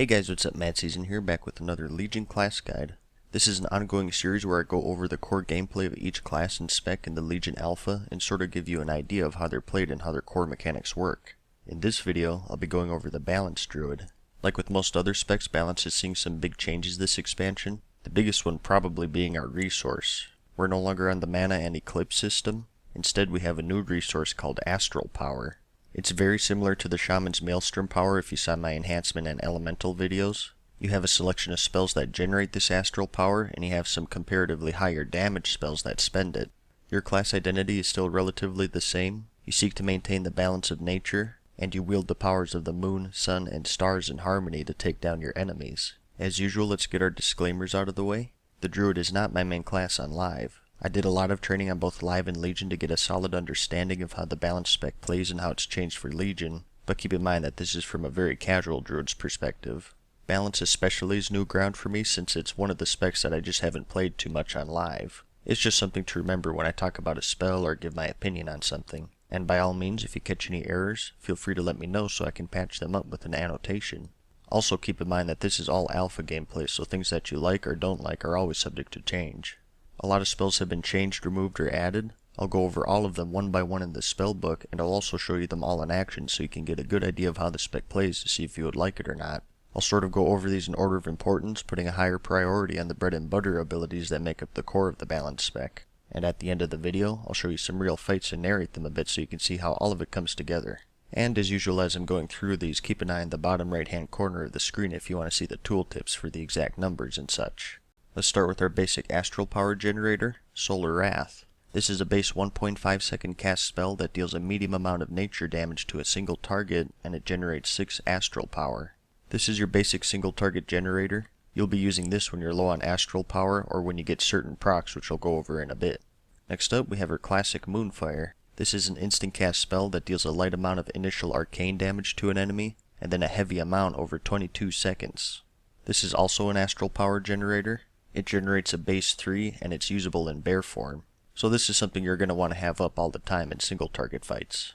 Hey guys, what's up? MadSeason here, back with another Legion class guide. This is an ongoing series where I go over the core gameplay of each class and spec in the Legion Alpha and sort of give you an idea of how they're played and how their core mechanics work. In this video, I'll be going over the Balance Druid. Like with most other specs, Balance is seeing some big changes this expansion, the biggest one probably being our resource. We're no longer on the Mana and Eclipse system. Instead, we have a new resource called Astral Power. It's very similar to the Shaman's Maelstrom power if you saw my enhancement and elemental videos. You have a selection of spells that generate this astral power, and you have some comparatively higher damage spells that spend it. Your class identity is still relatively the same. You seek to maintain the balance of nature, and you wield the powers of the moon, sun, and stars in harmony to take down your enemies. As usual, let's get our disclaimers out of the way. The Druid is not my main class on Live. I did a lot of training on both Live and Legion to get a solid understanding of how the balance spec plays and how it's changed for Legion, but keep in mind that this is from a very casual Druid's perspective. Balance especially is new ground for me since it's one of the specs that I just haven't played too much on Live. It's just something to remember when I talk about a spell or give my opinion on something. And by all means, if you catch any errors, feel free to let me know so I can patch them up with an annotation. Also keep in mind that this is all alpha gameplay, so things that you like or don't like are always subject to change. A lot of spells have been changed, removed, or added. I'll go over all of them one by one in the spell book, and I'll also show you them all in action so you can get a good idea of how the spec plays to see if you would like it or not. I'll sort of go over these in order of importance, putting a higher priority on the bread and butter abilities that make up the core of the balance spec. And at the end of the video, I'll show you some real fights and narrate them a bit so you can see how all of it comes together. And as usual, as I'm going through these, keep an eye on the bottom right hand corner of the screen if you want to see the tooltips for the exact numbers and such. Let's start with our basic astral power generator, Solar Wrath. This is a base 1.5 second cast spell that deals a medium amount of nature damage to a single target, and it generates 6 astral power. This is your basic single target generator. You'll be using this when you're low on astral power or when you get certain procs, which I'll go over in a bit. Next up, we have our classic Moonfire. This is an instant cast spell that deals a light amount of initial arcane damage to an enemy, and then a heavy amount over 22 seconds. This is also an astral power generator. It generates a base 3 and it's usable in bear form. So this is something you're going to want to have up all the time in single target fights.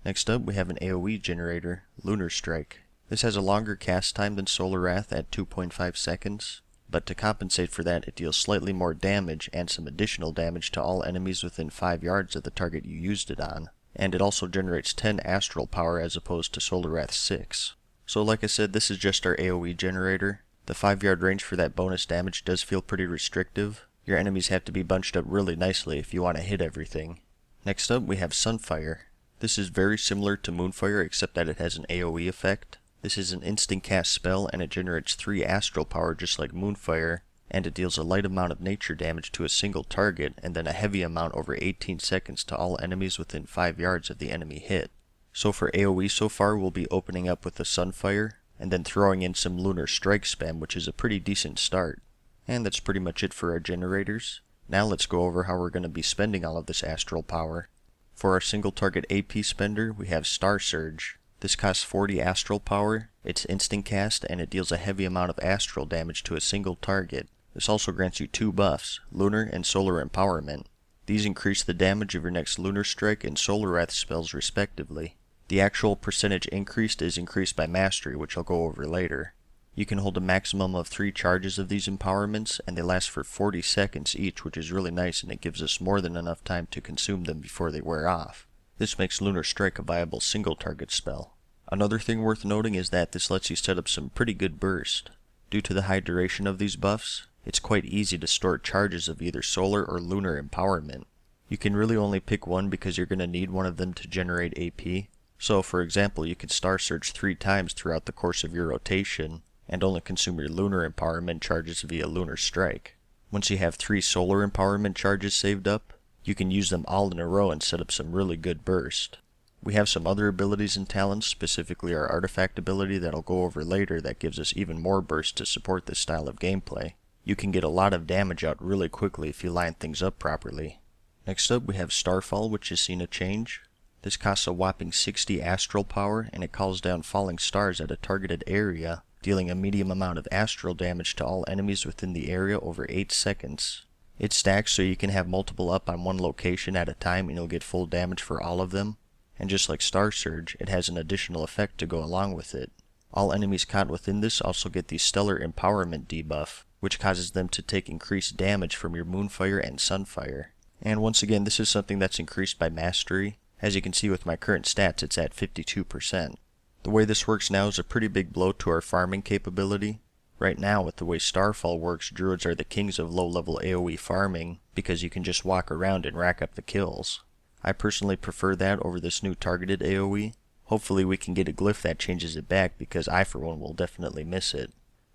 Next up, we have an AoE generator, Lunar Strike. This has a longer cast time than Solar Wrath at 2.5 seconds, but to compensate for that it deals slightly more damage and some additional damage to all enemies within 5 yards of the target you used it on. And it also generates 10 astral power as opposed to Solar Wrath's 6. So like I said, this is just our AoE generator. The 5-yard range for that bonus damage does feel pretty restrictive. Your enemies have to be bunched up really nicely if you want to hit everything. Next up, we have Sunfire. This is very similar to Moonfire except that it has an AoE effect. This is an instant cast spell and it generates 3 astral power just like Moonfire, and it deals a light amount of nature damage to a single target and then a heavy amount over 18 seconds to all enemies within 5 yards of the enemy hit. So for AoE so far, we'll be opening up with the Sunfire, and then throwing in some Lunar Strike spam, which is a pretty decent start. And that's pretty much it for our generators. Now let's go over how we're going to be spending all of this astral power. For our single target AP spender, we have Star Surge. This costs 40 astral power, it's instant cast, and it deals a heavy amount of astral damage to a single target. This also grants you 2 buffs, Lunar and Solar Empowerment. These increase the damage of your next Lunar Strike and Solar Wrath spells respectively. The actual percentage increased is increased by mastery, which I'll go over later. You can hold a maximum of 3 charges of these empowerments, and they last for 40 seconds each, which is really nice, and it gives us more than enough time to consume them before they wear off. This makes Lunar Strike a viable single target spell. Another thing worth noting is that this lets you set up some pretty good burst. Due to the high duration of these buffs, it's quite easy to store charges of either solar or lunar empowerment. You can really only pick one because you're going to need one of them to generate AP. So, for example, you could Star Surge 3 times throughout the course of your rotation, and only consume your Lunar Empowerment charges via Lunar Strike. Once you have 3 Solar Empowerment charges saved up, you can use them all in a row and set up some really good burst. We have some other abilities and talents, specifically our Artifact ability that I'll go over later that gives us even more burst to support this style of gameplay. You can get a lot of damage out really quickly if you line things up properly. Next up, we have Starfall, which has seen a change. This costs a whopping 60 astral power, and it calls down falling stars at a targeted area, dealing a medium amount of astral damage to all enemies within the area over 8 seconds. It stacks so you can have multiple up on one location at a time and you'll get full damage for all of them. And just like Star Surge, it has an additional effect to go along with it. All enemies caught within this also get the Stellar Empowerment debuff, which causes them to take increased damage from your Moonfire and Sunfire. And once again, this is something that's increased by Mastery. As you can see with my current stats, it's at 52%. The way this works now is a pretty big blow to our farming capability. Right now, with the way Starfall works, Druids are the kings of low-level AoE farming because you can just walk around and rack up the kills. I personally prefer that over this new targeted AoE. Hopefully we can get a glyph that changes it back because I for one will definitely miss it.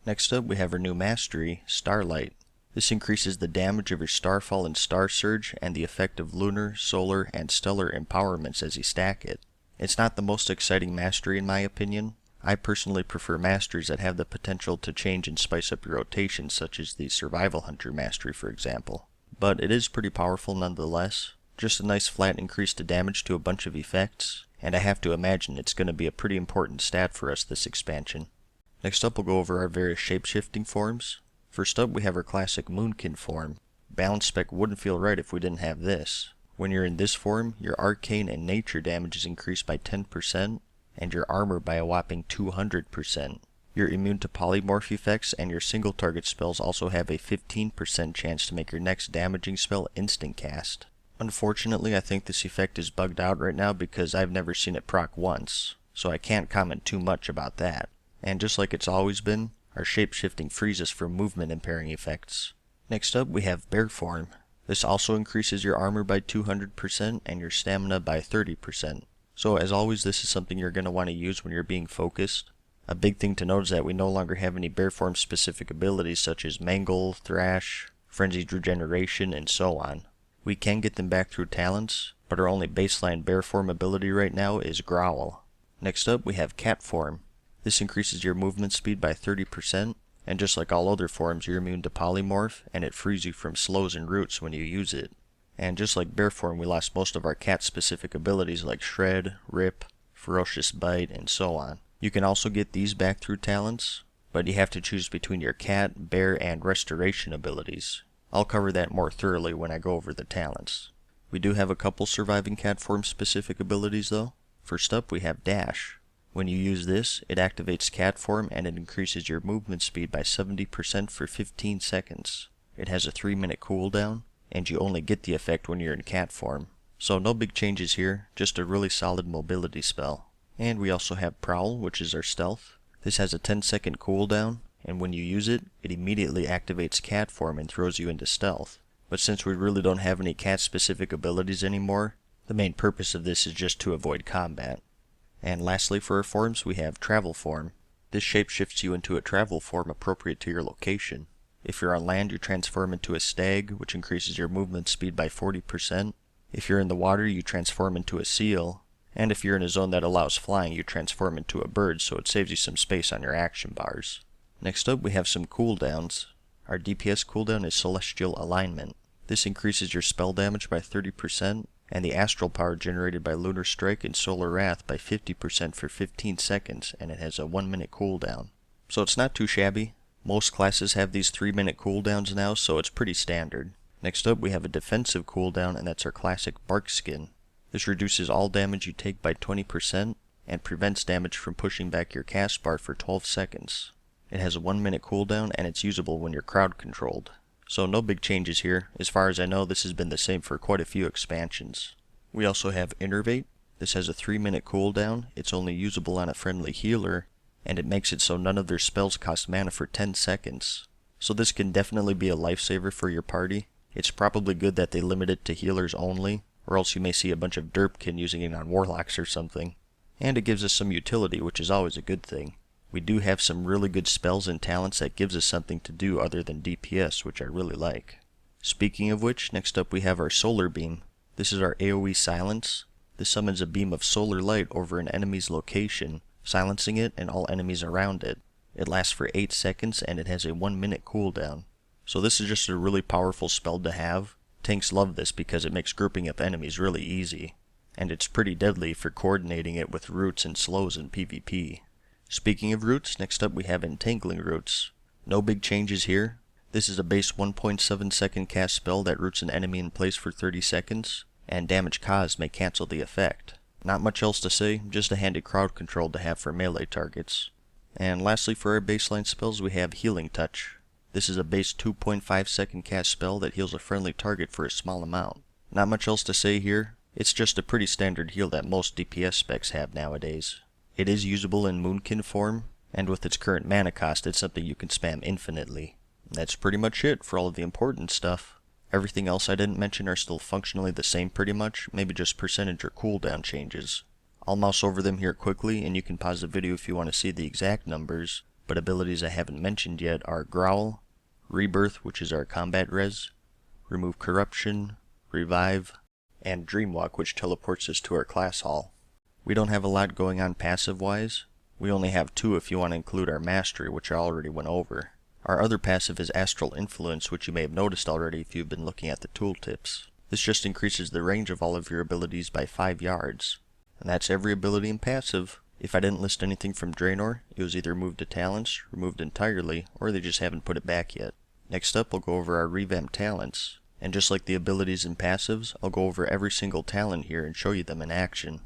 Next up we have our new mastery, Starlight. This increases the damage of your Starfall and Star Surge and the effect of lunar, solar, and stellar empowerments as you stack it. It's not the most exciting mastery in my opinion. I personally prefer masteries that have the potential to change and spice up your rotation, such as the Survival Hunter mastery for example. But it is pretty powerful nonetheless. Just a nice flat increase to damage to a bunch of effects, and I have to imagine it's going to be a pretty important stat for us this expansion. Next up we'll go over our various shapeshifting forms. First up we have our classic Moonkin form. Balance spec wouldn't feel right if we didn't have this. When you're in this form, your arcane and nature damage is increased by 10%, and your armor by a whopping 200%. You're immune to polymorph effects, and your single target spells also have a 15% chance to make your next damaging spell instant cast. Unfortunately, I think this effect is bugged out right now because I've never seen it proc once, so I can't comment too much about that. And just like it's always been, our shapeshifting frees us from movement impairing effects. Next up we have Bear form. This also increases your armor by 200% and your stamina by 30%. So as always, this is something you're going to want to use when you're being focused. A big thing to note is that we no longer have any Bear form specific abilities such as Mangle, Thrash, Frenzied Regeneration, and so on. We can get them back through talents, but our only baseline Bear form ability right now is Growl. Next up we have Cat form. This increases your movement speed by 30%, and just like all other forms you're immune to polymorph, and it frees you from slows and roots when you use it. And just like Bear form, we lost most of our cat specific abilities like Shred, Rip, Ferocious Bite, and so on. You can also get these back through talents, but you have to choose between your cat, bear, and restoration abilities. I'll cover that more thoroughly when I go over the talents. We do have a couple surviving cat form specific abilities though. First up we have Dash. When you use this, it activates cat form and it increases your movement speed by 70% for 15 seconds. It has a 3-minute cooldown, and you only get the effect when you're in cat form. So no big changes here, just a really solid mobility spell. And we also have Prowl, which is our stealth. This has a 10-second cooldown, and when you use it, it immediately activates cat form and throws you into stealth. But since we really don't have any cat specific abilities anymore, the main purpose of this is just to avoid combat. And lastly for our forms we have Travel form. This shapeshifts you into a travel form appropriate to your location. If you're on land you transform into a stag, which increases your movement speed by 40%. If you're in the water you transform into a seal. And if you're in a zone that allows flying you transform into a bird, so it saves you some space on your action bars. Next up we have some cooldowns. Our DPS cooldown is Celestial Alignment. This increases your spell damage by 30%, and the astral power generated by Lunar Strike and Solar Wrath by 50% for 15 seconds, and it has a 1-minute cooldown. So it's not too shabby. Most classes have these 3-minute cooldowns now, so it's pretty standard. Next up we have a defensive cooldown, and that's our classic Bark Skin. This reduces all damage you take by 20%, and prevents damage from pushing back your cast bar for 12 seconds. It has a 1-minute cooldown, and it's usable when you're crowd controlled. So no big changes here. As far as I know, this has been the same for quite a few expansions. We also have Innervate. This has a 3-minute cooldown, it's only usable on a friendly healer, and it makes it so none of their spells cost mana for 10 seconds. So this can definitely be a lifesaver for your party. It's probably good that they limit it to healers only, or else you may see a bunch of derpkin using it on warlocks or something. And it gives us some utility, which is always a good thing. We do have some really good spells and talents that gives us something to do other than DPS, which I really like. Speaking of which, next up we have our Solar Beam. This is our AoE silence. This summons a beam of solar light over an enemy's location, silencing it and all enemies around it. It lasts for 8 seconds and it has a 1-minute cooldown. So this is just a really powerful spell to have. Tanks love this because it makes grouping up enemies really easy. And it's pretty deadly for coordinating it with roots and slows in PvP. Speaking of roots, next up we have Entangling Roots. No big changes here. This is a base 1.7 second cast spell that roots an enemy in place for 30 seconds, and damage caused may cancel the effect. Not much else to say, just a handy crowd control to have for melee targets. And lastly, for our baseline spells, we have Healing Touch. This is a base 2.5 second cast spell that heals a friendly target for a small amount. Not much else to say here, it's just a pretty standard heal that most DPS specs have nowadays. It is usable in Moonkin form, and with its current mana cost, it's something you can spam infinitely. That's pretty much it for all of the important stuff. Everything else I didn't mention are still functionally the same pretty much, maybe just percentage or cooldown changes. I'll mouse over them here quickly, and you can pause the video if you want to see the exact numbers, but abilities I haven't mentioned yet are Growl, Rebirth, which is our combat res, Remove Corruption, Revive, and Dreamwalk, which teleports us to our class hall. We don't have a lot going on passive-wise. We only have 2 if you want to include our Mastery, which I already went over. Our other passive is Astral Influence, which you may have noticed already if you've been looking at the tooltips. This just increases the range of all of your abilities by 5 yards. And that's every ability in passive. If I didn't list anything from Draenor, it was either moved to talents, removed entirely, or they just haven't put it back yet. Next up, we'll go over our revamped talents. And just like the abilities and passives, I'll go over every single talent here and show you them in action.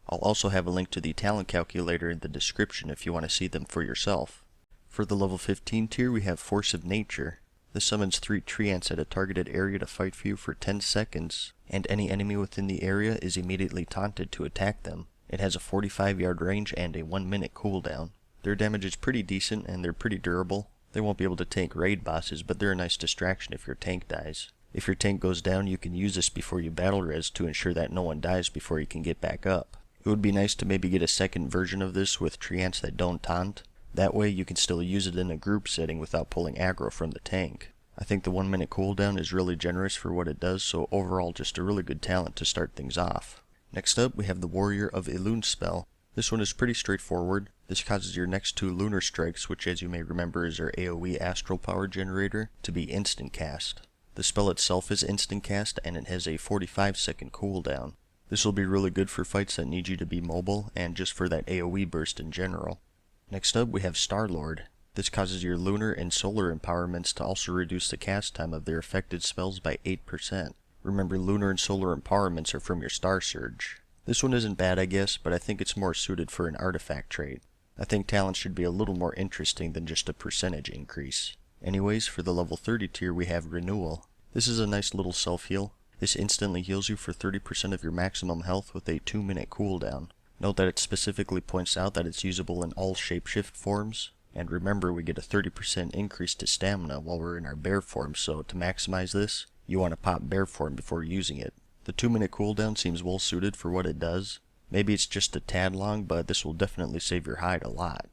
I'll also have a link to the talent calculator in the description if you want to see them for yourself. For the level 15 tier, we have Force of Nature. This summons 3 treants at a targeted area to fight for you for 10 seconds, and any enemy within the area is immediately taunted to attack them. It has a 45-yard range and a 1-minute cooldown. Their damage is pretty decent and they're pretty durable. They won't be able to tank raid bosses, but they're a nice distraction if your tank dies. If your tank goes down, you can use this before you battle res to ensure that no one dies before you can get back up. It would be nice to maybe get a second version of this with treants that don't taunt. That way you can still use it in a group setting without pulling aggro from the tank. I think the 1-minute cooldown is really generous for what it does, so overall just a really good talent to start things off. Next up, we have the Warrior of Elune spell. This one is pretty straightforward. This causes your next 2 lunar strikes, which as you may remember is our AoE astral power generator, to be instant cast. The spell itself is instant cast and it has a 45-second cooldown. This will be really good for fights that need you to be mobile and just for that AoE burst in general. Next up, we have Star-Lord. This causes your lunar and solar empowerments to also reduce the cast time of their affected spells by 8%. Remember, lunar and solar empowerments are from your Star Surge. This one isn't bad, I guess, but I think it's more suited for an artifact trait. I think talents should be a little more interesting than just a percentage increase. Anyways, for the level 30 tier we have Renewal. This is a nice little self-heal. This instantly heals you for 30% of your maximum health with a 2-minute cooldown. Note that it specifically points out that it's usable in all shapeshift forms. And remember, we get a 30% increase to stamina while we're in our bear form, so to maximize this, you want to pop bear form before using it. The 2-minute cooldown seems well suited for what it does. Maybe it's just a tad long, but this will definitely save your hide a lot.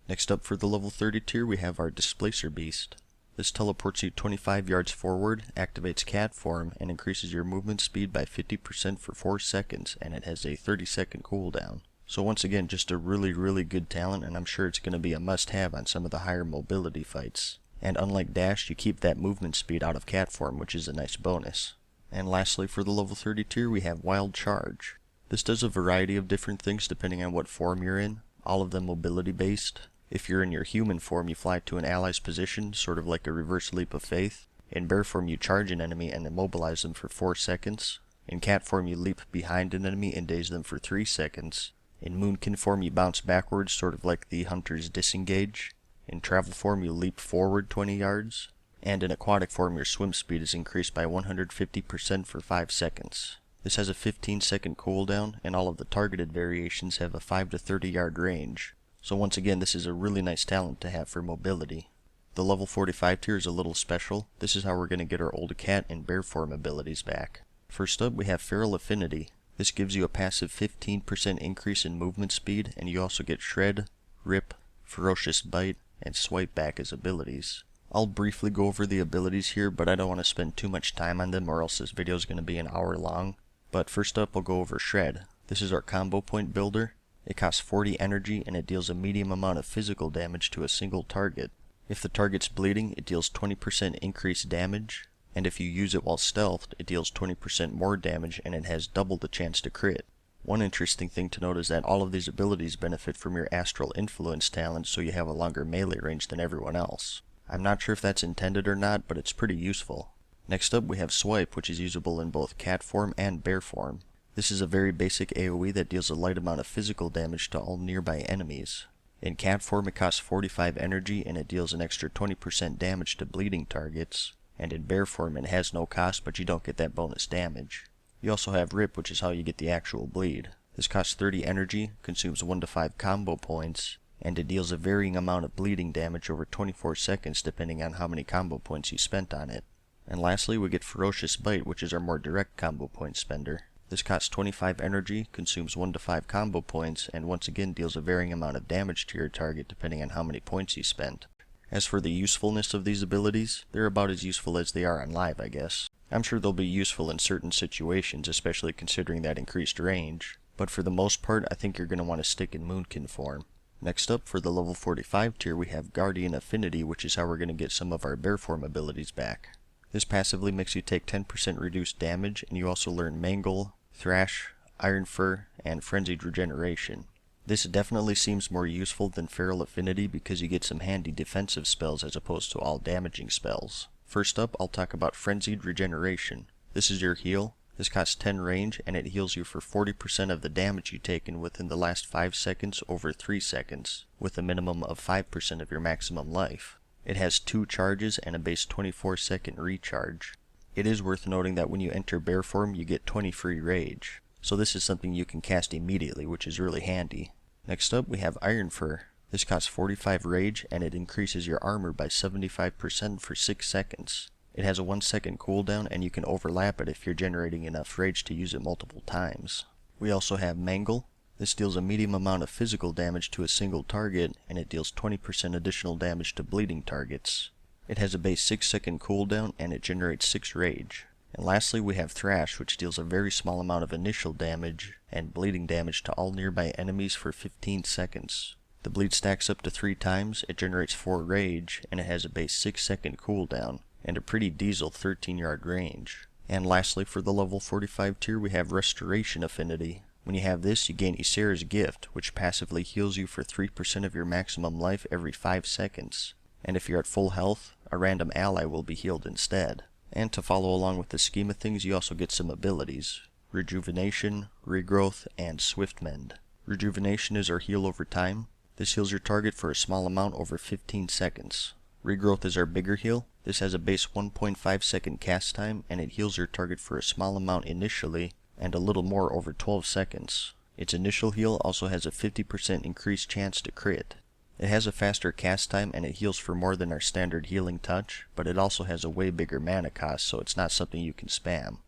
Next up for the level 30 tier we have our Displacer Beast. This teleports you 25 yards forward, activates cat form, and increases your movement speed by 50% for 4 seconds, and it has a 30-second cooldown. So once again, just a really good talent, and I'm sure it's going to be a must-have on some of the higher mobility fights. And unlike Dash, you keep that movement speed out of cat form, which is a nice bonus. And lastly, for the level 30 tier, we have Wild Charge. This does a variety of different things depending on what form you're in, all of them mobility based. If you're in your human form, you fly to an ally's position, sort of like a reverse leap of faith. In bear form, you charge an enemy and immobilize them for 4 seconds. In cat form, you leap behind an enemy and daze them for 3 seconds. In moonkin form, you bounce backwards, sort of like the hunter's disengage. In travel form, you leap forward 20 yards. And in aquatic form, your swim speed is increased by 150% for 5 seconds. This has a 15-second cooldown, and all of the targeted variations have a 5 to 30 yard range. So once again, this is a really nice talent to have for mobility. The level 45 tier is a little special. This is how we're going to get our old cat and bear form abilities back. First up, we have Feral Affinity. This gives you a passive 15% increase in movement speed, and you also get Shred, Rip, Ferocious Bite, and Swipe back as abilities. I'll briefly go over the abilities here, but I don't want to spend too much time on them or else this video is going to be an hour long. But first up, I'll go over Shred. This is our combo point builder. It costs 40 energy and it deals a medium amount of physical damage to a single target. If the target's bleeding, it deals 20% increased damage, and if you use it while stealthed, it deals 20% more damage and it has double the chance to crit. One interesting thing to note is that all of these abilities benefit from your Astral Influence talent, so you have a longer melee range than everyone else. I'm not sure if that's intended or not, but it's pretty useful. Next up we have Swipe, which is usable in both cat form and bear form. This is a very basic AoE that deals a light amount of physical damage to all nearby enemies. In cat form it costs 45 energy and it deals an extra 20% damage to bleeding targets, and in bear form it has no cost but you don't get that bonus damage. You also have rip, which is how you get the actual bleed. This costs 30 energy, consumes 1 to 5 combo points, and it deals a varying amount of bleeding damage over 24 seconds depending on how many combo points you spent on it. And lastly we get Ferocious Bite, which is our more direct combo point spender. This costs 25 energy, consumes 1 to 5 combo points, and once again deals a varying amount of damage to your target depending on how many points you spent. As for the usefulness of these abilities, they're about as useful as they are on live, I guess. I'm sure they'll be useful in certain situations, especially considering that increased range, but for the most part I think you're going to want to stick in Moonkin form. Next up, for the level 45 tier, we have Guardian Affinity, which is how we're going to get some of our bear form abilities back. This passively makes you take 10% reduced damage, and you also learn Mangle, Thrash, Iron Fur, and Frenzied Regeneration. This definitely seems more useful than Feral Affinity because you get some handy defensive spells as opposed to all damaging spells. First up, I'll talk about Frenzied Regeneration. This is your heal. This costs 10 range, and it heals you for 40% of the damage you've taken within the last 5 seconds over 3 seconds, with a minimum of 5% of your maximum life. It has 2 charges and a base 24-second recharge. It is worth noting that when you enter bear form, you get 20 free rage, so this is something you can cast immediately, which is really handy. Next up, we have Iron Fur. This costs 45 rage, and it increases your armor by 75% for 6 seconds. It has a 1-second cooldown, and you can overlap it if you're generating enough rage to use it multiple times. We also have Mangle. This deals a medium amount of physical damage to a single target, and it deals 20% additional damage to bleeding targets. It has a base 6-second cooldown, and it generates 6 rage. And lastly, we have Thrash, which deals a very small amount of initial damage and bleeding damage to all nearby enemies for 15 seconds. The bleed stacks up to 3 times, it generates 4 rage, and it has a base 6-second cooldown, and a pretty diesel 13-yard range. And lastly, for the level 45 tier, we have Restoration Affinity. When you have this, you gain Ysera's Gift, which passively heals you for 3% of your maximum life every 5 seconds. And if you're at full health, a random ally will be healed instead. And to follow along with the scheme of things, you also get some abilities: Rejuvenation, Regrowth, and Swift Mend. Rejuvenation is our heal over time. This heals your target for a small amount over 15 seconds. Regrowth is our bigger heal. This has a base 1.5 second cast time, and it heals your target for a small amount initially, and a little more over 12 seconds. Its initial heal also has a 50% increased chance to crit. It has a faster cast time, and it heals for more than our standard healing touch, but it also has a way bigger mana cost, so it's not something you can spam.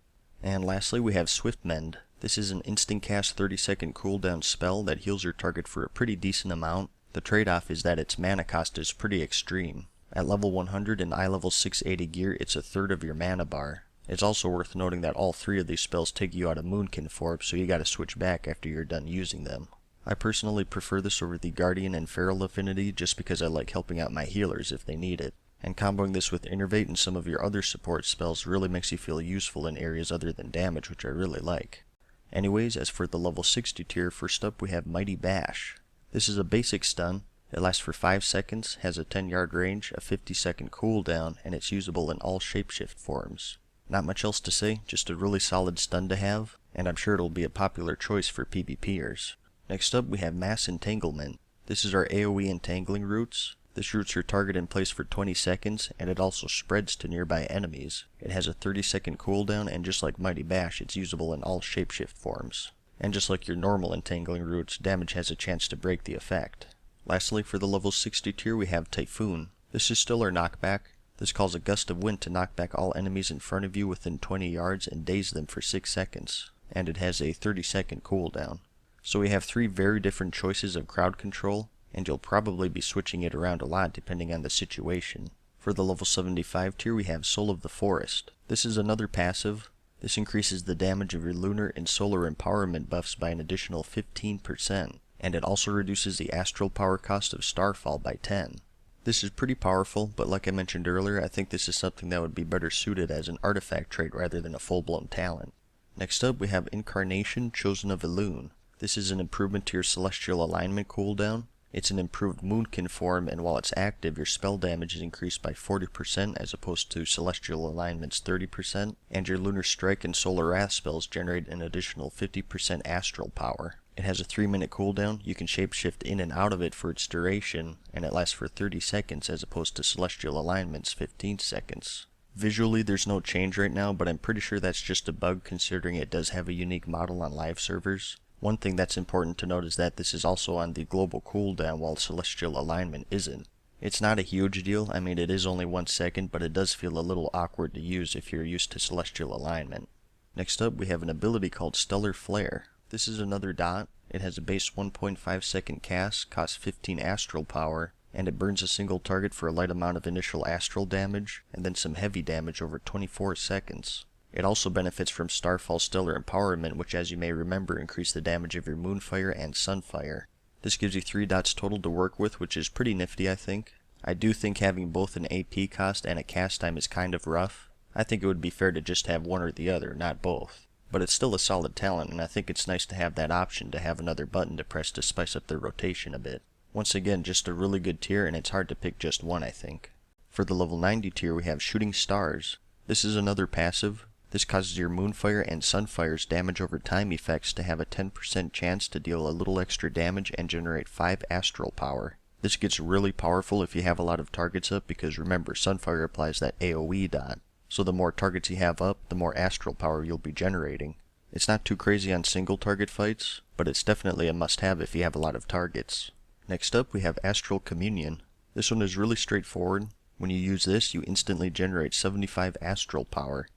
And lastly, we have Swift Mend. This is an instant cast 30-second cooldown spell that heals your target for a pretty decent amount. The trade-off is that its mana cost is pretty extreme. At level 100 and eye level 680 gear, it's a third of your mana bar. It's also worth noting that all 3 of these spells take you out of Moonkin form, so you gotta switch back after you're done using them. I personally prefer this over the Guardian and Feral Affinity just because I like helping out my healers if they need it. And comboing this with Innervate and some of your other support spells really makes you feel useful in areas other than damage, which I really like. Anyways, as for the level 60 tier, first up we have Mighty Bash. This is a basic stun. It lasts for 5 seconds, has a 10-yard range, a 50-second cooldown, and it's usable in all shapeshift forms. Not much else to say, just a really solid stun to have, and I'm sure it'll be a popular choice for PvPers. Next up we have Mass Entanglement. This is our AoE entangling roots. This roots your target in place for 20 seconds, and it also spreads to nearby enemies. It has a 30-second cooldown, and just like Mighty Bash, it's usable in all shapeshift forms. And just like your normal entangling roots, damage has a chance to break the effect. Lastly, for the level 60 tier, we have Typhoon. This is still our knockback. This calls a gust of wind to knock back all enemies in front of you within 20 yards and daze them for 6 seconds. And it has a 30-second cooldown. So we have 3 very different choices of crowd control, and you'll probably be switching it around a lot depending on the situation. For the level 75 tier, we have Soul of the Forest. This is another passive. This increases the damage of your lunar and solar empowerment buffs by an additional 15%. And it also reduces the astral power cost of Starfall by 10. This is pretty powerful, but like I mentioned earlier, I think this is something that would be better suited as an artifact trait rather than a full-blown talent. Next up, we have Incarnation, Chosen of Elune. This is an improvement to your Celestial Alignment cooldown. It's an improved Moonkin form, and while it's active, your spell damage is increased by 40% as opposed to Celestial Alignment's 30%, and your Lunar Strike and Solar Wrath spells generate an additional 50% astral power. It has a 3-minute cooldown, you can shapeshift in and out of it for its duration, and it lasts for 30 seconds as opposed to Celestial Alignment's 15 seconds. Visually there's no change right now, but I'm pretty sure that's just a bug considering it does have a unique model on live servers. One thing that's important to note is that this is also on the global cooldown while Celestial Alignment isn't. It's not a huge deal, I mean it is only 1 second, but it does feel a little awkward to use if you're used to Celestial Alignment. Next up we have an ability called Stellar Flare. This is another dot. It has a base 1.5 second cast, costs 15 astral power, and it burns a single target for a light amount of initial astral damage, and then some heavy damage over 24 seconds. It also benefits from Starfall Stellar Empowerment, which as you may remember increase the damage of your Moonfire and Sunfire. This gives you 3 dots total to work with, which is pretty nifty I think. I do think having both an AP cost and a cast time is kind of rough. I think it would be fair to just have one or the other, not both. But it's still a solid talent, and I think it's nice to have that option to have another button to press to spice up their rotation a bit. Once again, just a really good tier, and it's hard to pick just one I think. For the level 90 tier we have Shooting Stars. This is another passive. This causes your Moonfire and Sunfire's damage over time effects to have a 10% chance to deal a little extra damage and generate 5 astral power. This gets really powerful if you have a lot of targets up because remember Sunfire applies that AoE dot. So the more targets you have up, the more astral power you'll be generating. It's not too crazy on single target fights, but it's definitely a must-have if you have a lot of targets. Next up we have Astral Communion. This one is really straightforward. When you use this, you instantly generate 75 astral power.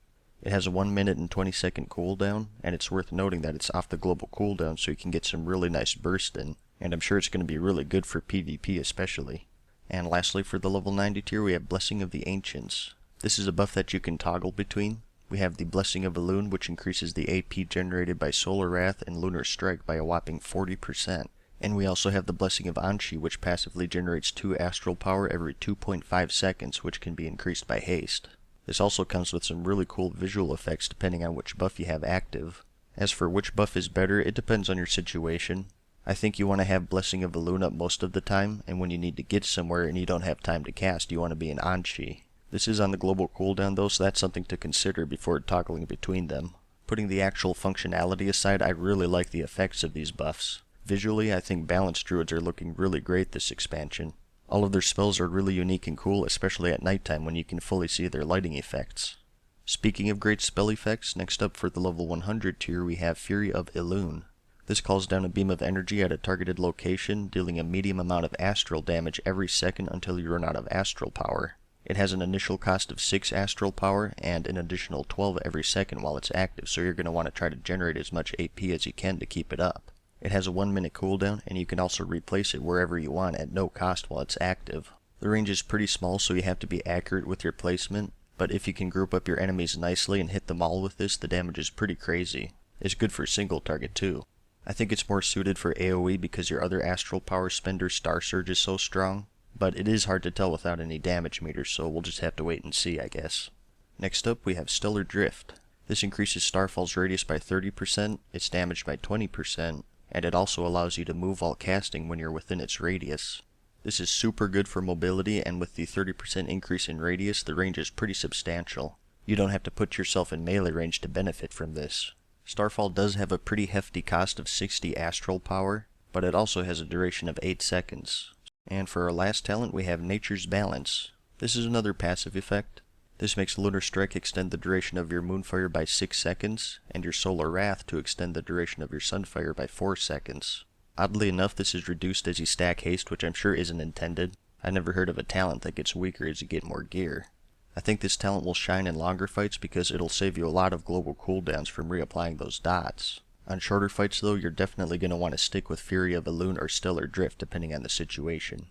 It has a 1 minute and 20 second cooldown, and it's worth noting that it's off the global cooldown so you can get some really nice burst in, and I'm sure it's going to be really good for PvP especially. And lastly for the level 90 tier we have Blessing of the Ancients. This is a buff that you can toggle between. We have the Blessing of Elune, which increases the AP generated by Solar Wrath and Lunar Strike by a whopping 40%. And we also have the Blessing of Anshi, which passively generates 2 astral power every 2.5 seconds, which can be increased by haste. This also comes with some really cool visual effects depending on which buff you have active. As for which buff is better, it depends on your situation. I think you want to have Blessing of Elune up most of the time, and when you need to get somewhere and you don't have time to cast, you want to be an Anshi. This is on the global cooldown though, so that's something to consider before toggling between them. Putting the actual functionality aside, I really like the effects of these buffs. Visually, I think balanced druids are looking really great this expansion. All of their spells are really unique and cool, especially at nighttime when you can fully see their lighting effects. Speaking of great spell effects, next up for the level 100 tier we have Fury of Elune. This calls down a beam of energy at a targeted location, dealing a medium amount of astral damage every second until you run out of astral power. It has an initial cost of 6 astral power and an additional 12 every second while it's active, so you're going to want to try to generate as much AP as you can to keep it up. It has a 1 minute cooldown, and you can also replace it wherever you want at no cost while it's active. The range is pretty small, so you have to be accurate with your placement, but if you can group up your enemies nicely and hit them all with this, the damage is pretty crazy. It's good for single target too. I think it's more suited for AoE because your other astral power spender Star Surge is so strong, but it is hard to tell without any damage meters, so we'll just have to wait and see I guess. Next up we have Stellar Drift. This increases Starfall's radius by 30%, its damage by 20%, and it also allows you to move while casting when you're within its radius. This is super good for mobility, and with the 30% increase in radius, the range is pretty substantial. You don't have to put yourself in melee range to benefit from this. Starfall does have a pretty hefty cost of 60 astral power, but it also has a duration of 8 seconds. And for our last talent we have Nature's Balance. This is another passive effect. This makes Lunar Strike extend the duration of your Moonfire by 6 seconds, and your Solar Wrath to extend the duration of your Sunfire by 4 seconds. Oddly enough, this is reduced as you stack haste, which I'm sure isn't intended. I never heard of a talent that gets weaker as you get more gear. I think this talent will shine in longer fights because it'll save you a lot of global cooldowns from reapplying those dots. On shorter fights though, you're definitely going to want to stick with Fury of Elune or Stellar Drift depending on the situation.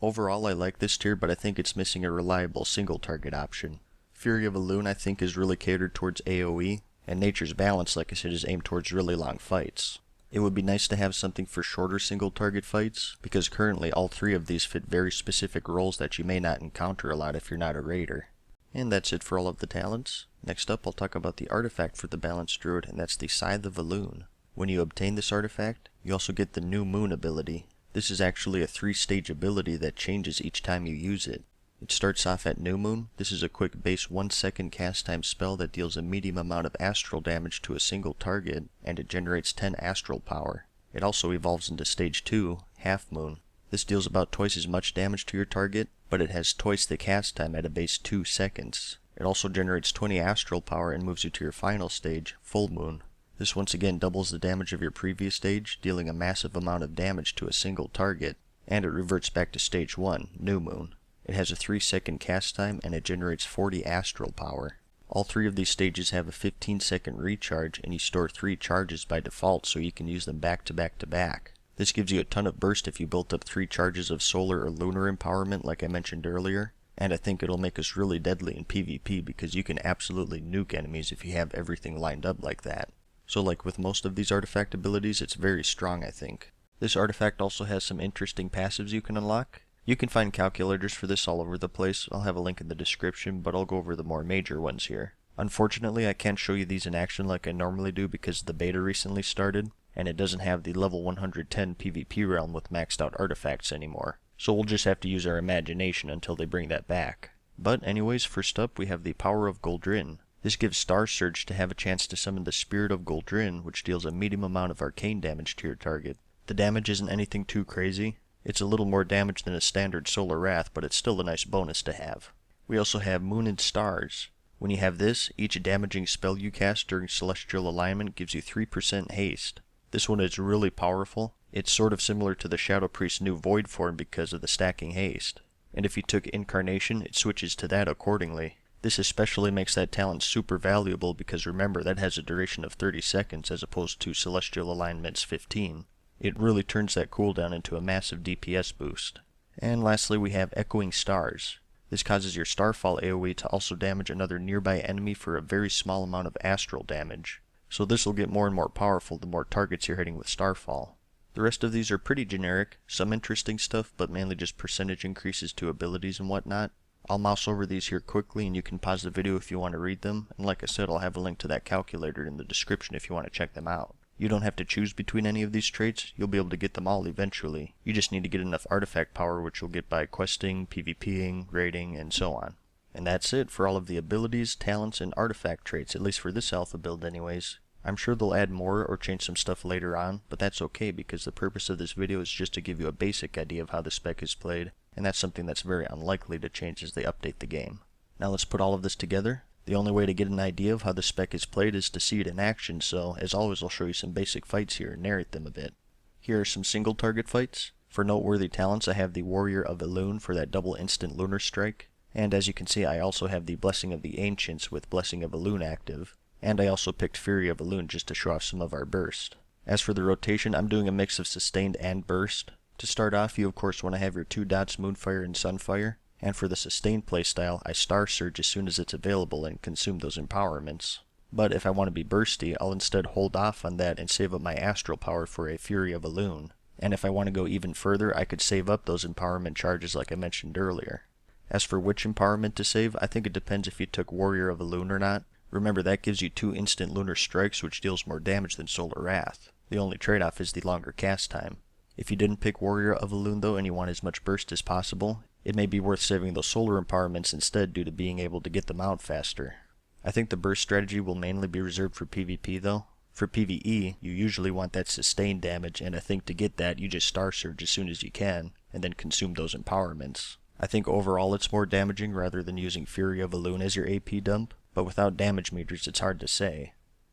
Overall I like this tier, but I think it's missing a reliable single target option. Fury of Elune I think is really catered towards AoE, and Nature's Balance like I said is aimed towards really long fights. It would be nice to have something for shorter single target fights, because currently all 3 of these fit very specific roles that you may not encounter a lot if you're not a raider. And that's it for all of the talents. Next up I'll talk about the artifact for the Balanced Druid, and that's the Scythe of Elune. When you obtain this artifact, you also get the New Moon ability. This is actually a 3-stage ability that changes each time you use it. It starts off at New Moon. This is a quick base 1 second cast time spell that deals a medium amount of astral damage to a single target, and it generates 10 astral power. It also evolves into Stage 2, Half Moon. This deals about twice as much damage to your target, but it has twice the cast time at a base 2 seconds. It also generates 20 astral power and moves you to your final stage, Full Moon. This once again doubles the damage of your previous stage, dealing a massive amount of damage to a single target, and it reverts back to Stage 1, New Moon. It has a 3-second cast time and it generates 40 astral power. All three of these stages have a 15-second recharge, and you store 3 charges by default so you can use them back to back to back. This gives you a ton of burst if you built up 3 charges of solar or lunar empowerment like I mentioned earlier, and I think it'll make us really deadly in PvP because you can absolutely nuke enemies if you have everything lined up like that. So like with most of these artifact abilities, it's very strong I think. This artifact also has some interesting passives you can unlock. You can find calculators for this all over the place. I'll have a link in the description, but I'll go over the more major ones here. Unfortunately, I can't show you these in action like I normally do because the beta recently started, and it doesn't have the level 110 PvP realm with maxed out artifacts anymore. So we'll just have to use our imagination until they bring that back. But anyways, first up we have the Power of Goldrin. This gives Star Surge to have a chance to summon the Spirit of Goldrin, which deals a medium amount of arcane damage to your target. The damage isn't anything too crazy. It's a little more damage than a standard Solar Wrath, but it's still a nice bonus to have. We also have Moon and Stars. When you have this, each damaging spell you cast during Celestial Alignment gives you 3% haste. This one is really powerful. It's sort of similar to the Shadow Priest's new Void form because of the stacking haste. And if you took Incarnation, it switches to that accordingly. This especially makes that talent super valuable because remember that has a duration of 30 seconds as opposed to Celestial Alignment's 15. It really turns that cooldown into a massive DPS boost. And lastly we have Echoing Stars. This causes your Starfall AoE to also damage another nearby enemy for a very small amount of astral damage. So this will get more and more powerful the more targets you're hitting with Starfall. The rest of these are pretty generic, some interesting stuff but mainly just percentage increases to abilities and whatnot. I'll mouse over these here quickly and you can pause the video if you want to read them, and like I said I'll have a link to that calculator in the description if you want to check them out. You don't have to choose between any of these traits, you'll be able to get them all eventually. You just need to get enough artifact power which you'll get by questing, PvPing, raiding, and so on. And that's it for all of the abilities, talents, and artifact traits, at least for this alpha build anyways. I'm sure they'll add more or change some stuff later on, but that's okay because the purpose of this video is just to give you a basic idea of how the spec is played, and that's something that's very unlikely to change as they update the game. Now let's put all of this together. The only way to get an idea of how the spec is played is to see it in action, so as always I'll show you some basic fights here and narrate them a bit. Here are some single target fights. For noteworthy talents I have the Warrior of Elune for that double instant lunar strike, and as you can see I also have the Blessing of the Ancients with Blessing of Elune active, and I also picked Fury of Elune just to show off some of our burst. As for the rotation, I'm doing a mix of sustained and burst. To start off, you of course want to have your 2 dots Moonfire and Sunfire, and for the sustained playstyle, I Star Surge as soon as it's available and consume those empowerments. But if I want to be bursty, I'll instead hold off on that and save up my astral power for a Fury of Elune. And if I want to go even further, I could save up those empowerment charges like I mentioned earlier. As for which empowerment to save, I think it depends if you took Warrior of Elune or not. Remember that gives you 2 instant lunar strikes which deals more damage than Solar Wrath. The only trade-off is the longer cast time. If you didn't pick Warrior of Elune though and you want as much burst as possible, it may be worth saving those solar empowerments instead due to being able to get them out faster. I think the burst strategy will mainly be reserved for PvP though. For PvE, you usually want that sustained damage, and I think to get that you just Star Surge as soon as you can, and then consume those empowerments. I think overall it's more damaging rather than using Fury of Elune as your AP dump, but without damage meters it's hard to say.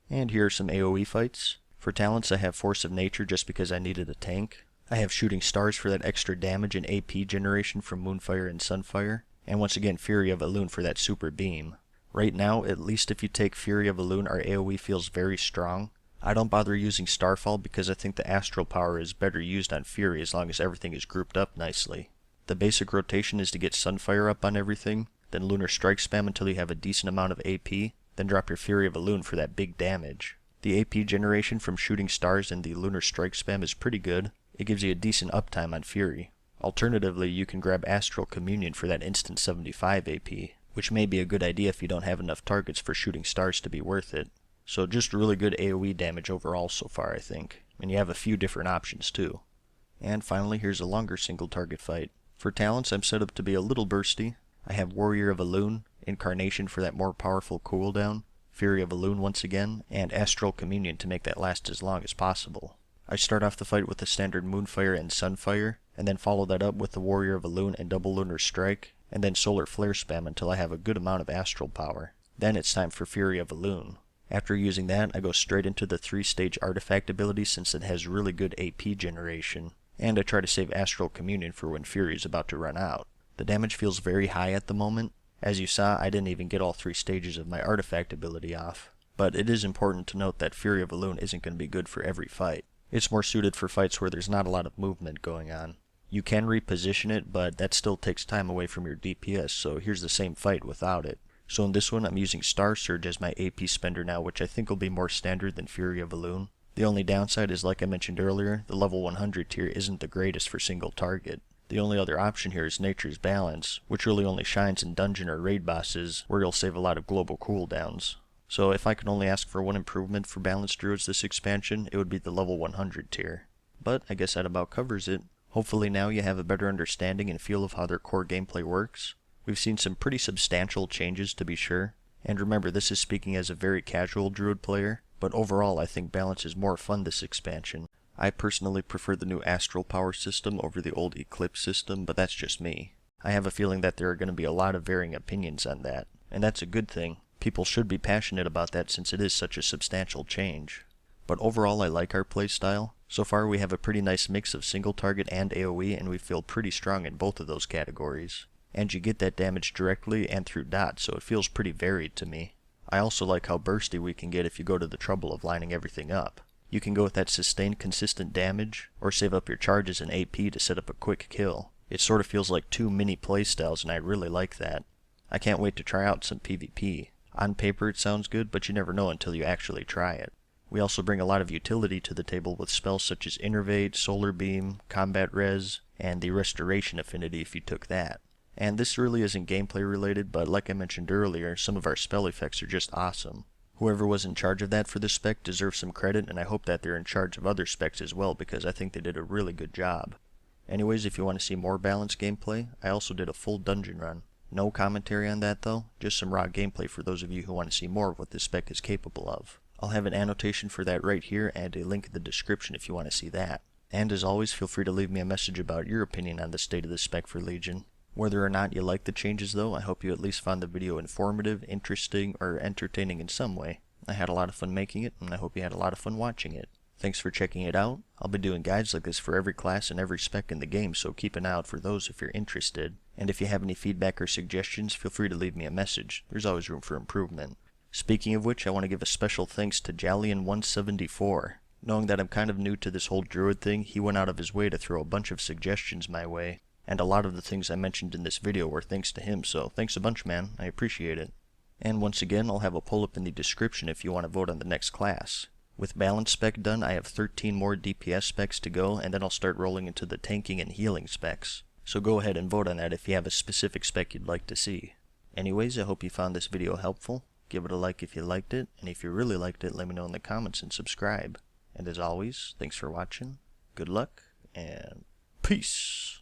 And here are some AoE fights. For talents I have Force of Nature just because I needed a tank. I have Shooting Stars for that extra damage and AP generation from Moonfire and Sunfire, and once again Fury of Elune for that super beam. Right now, at least if you take Fury of Elune, our AoE feels very strong. I don't bother using Starfall because I think the astral power is better used on Fury as long as everything is grouped up nicely. The basic rotation is to get Sunfire up on everything, then Lunar Strike spam until you have a decent amount of AP, then drop your Fury of Elune for that big damage. The AP generation from Shooting Stars and the Lunar Strike spam is pretty good. It gives you a decent uptime on Fury. Alternatively, you can grab Astral Communion for that instant 75 AP, which may be a good idea if you don't have enough targets for Shooting Stars to be worth it. So just really good AoE damage overall so far I think, and you have a few different options too. And finally here's a longer single target fight. For talents I'm set up to be a little bursty. I have Warrior of Elune, Incarnation for that more powerful cooldown, Fury of Elune once again, and Astral Communion to make that last as long as possible. I start off the fight with the standard Moonfire and Sunfire, and then follow that up with the Warrior of Elune and Double Lunar Strike, and then Solar Flare spam until I have a good amount of astral power. Then it's time for Fury of Elune. After using that, I go straight into the 3-stage artifact ability since it has really good AP generation, and I try to save Astral Communion for when Fury is about to run out. The damage feels very high at the moment. As you saw, I didn't even get all 3 stages of my artifact ability off, but it is important to note that Fury of Elune isn't going to be good for every fight. It's more suited for fights where there's not a lot of movement going on. You can reposition it, but that still takes time away from your DPS, so here's the same fight without it. So in this one, I'm using Star Surge as my AP spender now, which I think will be more standard than Fury of Elune. The only downside is, like I mentioned earlier, the level 100 tier isn't the greatest for single target. The only other option here is Nature's Balance, which really only shines in dungeon or raid bosses, where you'll save a lot of global cooldowns. So if I could only ask for one improvement for balanced druids this expansion, it would be the level 100 tier. But I guess that about covers it. Hopefully now you have a better understanding and feel of how their core gameplay works. We've seen some pretty substantial changes to be sure, and remember this is speaking as a very casual druid player, but overall I think balance is more fun this expansion. I personally prefer the new Astral Power system over the old Eclipse system, but that's just me. I have a feeling that there are going to be a lot of varying opinions on that, and that's a good thing. People should be passionate about that since it is such a substantial change. But overall I like our playstyle. So far we have a pretty nice mix of single target and AoE, and we feel pretty strong in both of those categories. And you get that damage directly and through dots, so it feels pretty varied to me. I also like how bursty we can get if you go to the trouble of lining everything up. You can go with that sustained consistent damage, or save up your charges and AP to set up a quick kill. It sort of feels like 2 mini playstyles, and I really like that. I can't wait to try out some PvP. On paper it sounds good, but you never know until you actually try it. We also bring a lot of utility to the table with spells such as Innervate, Solar Beam, Combat Res, and the Restoration affinity if you took that. And this really isn't gameplay related, but like I mentioned earlier, some of our spell effects are just awesome. Whoever was in charge of that for this spec deserves some credit, and I hope that they're in charge of other specs as well because I think they did a really good job. Anyways, if you want to see more balanced gameplay, I also did a full dungeon run. No commentary on that though, just some raw gameplay for those of you who want to see more of what this spec is capable of. I'll have an annotation for that right here and a link in the description if you want to see that. And as always, feel free to leave me a message about your opinion on the state of the spec for Legion. Whether or not you like the changes though, I hope you at least found the video informative, interesting, or entertaining in some way. I had a lot of fun making it, and I hope you had a lot of fun watching it. Thanks for checking it out. I'll be doing guides like this for every class and every spec in the game, so keep an eye out for those if you're interested. And if you have any feedback or suggestions, feel free to leave me a message. There's always room for improvement. Speaking of which, I want to give a special thanks to Jallian174. Knowing that I'm kind of new to this whole druid thing, he went out of his way to throw a bunch of suggestions my way. And a lot of the things I mentioned in this video were thanks to him, so thanks a bunch, man. I appreciate it. And once again, I'll have a poll up in the description if you want to vote on the next class. With balance spec done, I have 13 more DPS specs to go, and then I'll start rolling into the tanking and healing specs. So go ahead and vote on that if you have a specific spec you'd like to see. Anyways, I hope you found this video helpful. Give it a like if you liked it, and if you really liked it, let me know in the comments and subscribe. And as always, thanks for watching, good luck, and peace!